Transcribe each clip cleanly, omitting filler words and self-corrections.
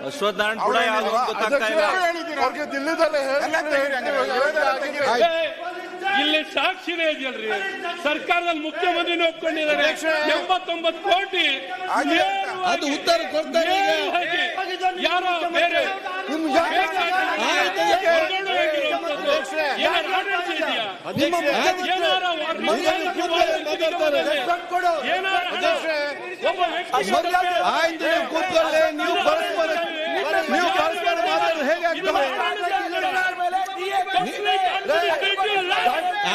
ಅಶ್ವತ್ಥನಾರಾಯಣ ಕೂಡ ಯಾವ್ದು ಗೊತ್ತಾಗ್ತಾ ಇಲ್ಲ. ಅವ್ರಿಗೆ ದಿಲ್ಲಿದಲ್ಲೇ ಇಲ್ಲಿ ಸಾಕ್ಷಿನೇ ಇದೆಯಲ್ರಿ, ಸರ್ಕಾರದಲ್ಲಿ ಮುಖ್ಯಮಂತ್ರಿನ ಒಪ್ಕೊಂಡಿದ್ದಾರೆ 89 ಕೋಟಿ. ಅದು ಉತ್ತರ ಕೊಡ್ತಾರೆ. ಯಾರೋ ಬೇರೆ ಆಯ್ತು, ನೀವು ಕೂತ್ಕೊಳ್ಳಿ. ನೀವು ಪರಸ್ಪರ ಮಾತಾಡೋದು ಹೇಗೆ ಆಗ್ತದೆ?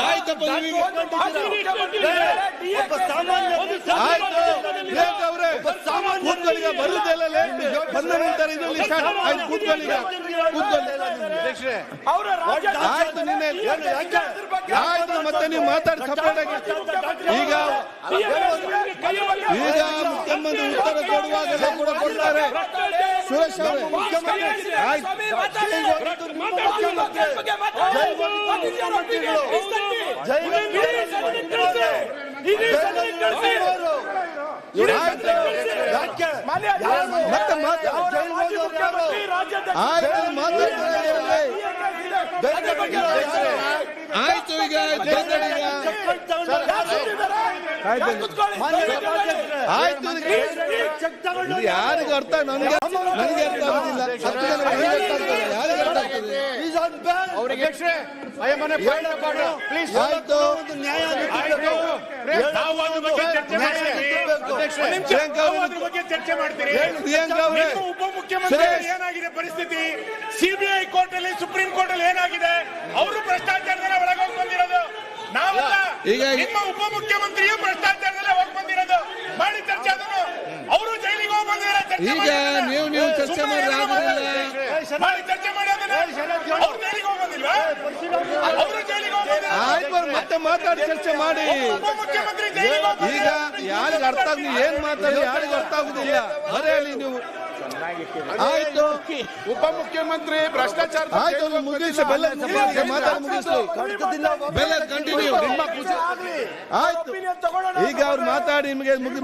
ಆಯ್ತಪ್ಪ, ಕೂತ್ಕೊಳ್ಳಿಗ ಬರುದೆಲ್ಲ ಲೇಟ್ ಬಂದ ನಂತರ ಇದರಲ್ಲಿ ಸ್ಟಾರ್ಟ್ ಆಯ್ತು. ಕೂತ್ಕೊಳ್ಳಿಗ ಆಯ್ತು. ನಿನ್ನೆ ಆಯ್ತು, ಮತ್ತೆ ನೀವು ಮಾತಾಡಿ ಸಪರೇಟ್ ಆಗಿ. ಈಗ ಮುಖ್ಯಮಂತ್ರಿ ಉತ್ತರ ಕೊಡುವಾಗಲೇ ಕೂಡ ಕೊಡ್ತಾರೆ. ಸುರೇಶ್ ಅವರೇ, ಮುಖ್ಯಮಂತ್ರಿ ಆಯ್ತು. ಆಯ್ತು, ಈಗ ಆಯ್ತು. ಯಾರಿಗೂ ಅರ್ಥ, ನನಗೆ ಅರ್ಥ ಆಗುದಿಲ್ಲ. ಯಾರಿಗೆ ಅರ್ಥ ಆಗ್ತದೆ? ಆಯ್ತು, ಉಪಮುಖ್ಯಮಂತ್ರಿ ಏನಾಗಿದೆ ಪರಿಸ್ಥಿತಿ? ಸಿಬಿಐ ಕೋರ್ಟ್ ಅಲ್ಲಿ, ಸುಪ್ರೀಂ ಕೋರ್ಟ್ ಅಲ್ಲಿ ಏನಾಗಿದೆ? ಅವರು ಭ್ರಷ್ಟಾಚಾರದಲ್ಲೇ ಒಳಗೋಗಿ ಬಂದಿರೋದು. ನಾವಲ್ಲ, ನಿಮ್ಮ ಉಪಮುಖ್ಯಮಂತ್ರಿಯು ಭ್ರಷ್ಟಾಚಾರದಲ್ಲೇ ಹೋಗಿ ಬಂದಿರೋದು. ಮಾಡಿ ಚರ್ಚೆ. ಅದನ್ನು ಅವರು ಜೈಲಿಗೆ ಹೋಗಿ ಬಂದಿದ್ದಾರೆ. ಈಗ ನೀವು ಚರ್ಚೆ ಮಾಡಿ ಚರ್ಚೆ ಮಾಡಿ. ಅವ್ರು ಜೈಲಿಗೆ ಹೋಗಿ ಬಂದಿಲ್ವಾ? ಅವರು ಜೈಲಿಗೆ ಹೋಗಿ ಆಯ್ತು, ಮತ್ತೆ ಮಾತಾಡಿ ಚರ್ಚೆ ಮಾಡಿ. ಉಪಮುಖ್ಯಮಂತ್ರಿ ಈಗ ಯಾರಿಗೆ ಅರ್ಥ ಆಗುದು, ಏನ್ ಮಾತಾಡಿ ಯಾರಿಗೂ ಅರ್ಥ ಆಗುದಿಲ್ಲ. ಬರೆಯಲಿ ನೀವು. ಆಯ್ತು, ಉಪಮುಖ್ಯಮಂತ್ರಿ ಭ್ರಷ್ಟಾಚಾರ ಆಯ್ತು, ಮುಗಿಸಿ. ಬೆಲ್ಲ ಮಾತಾಡಿ ಮುಗಿಸ್ಲಿ. ಬೆಲ್ಲ ಕಂಟಿನ್ಯೂ. ಆಯ್ತು, ಈಗ ಅವ್ರು ಮಾತಾಡಿ ನಿಮಗೆ ಮುಗಿ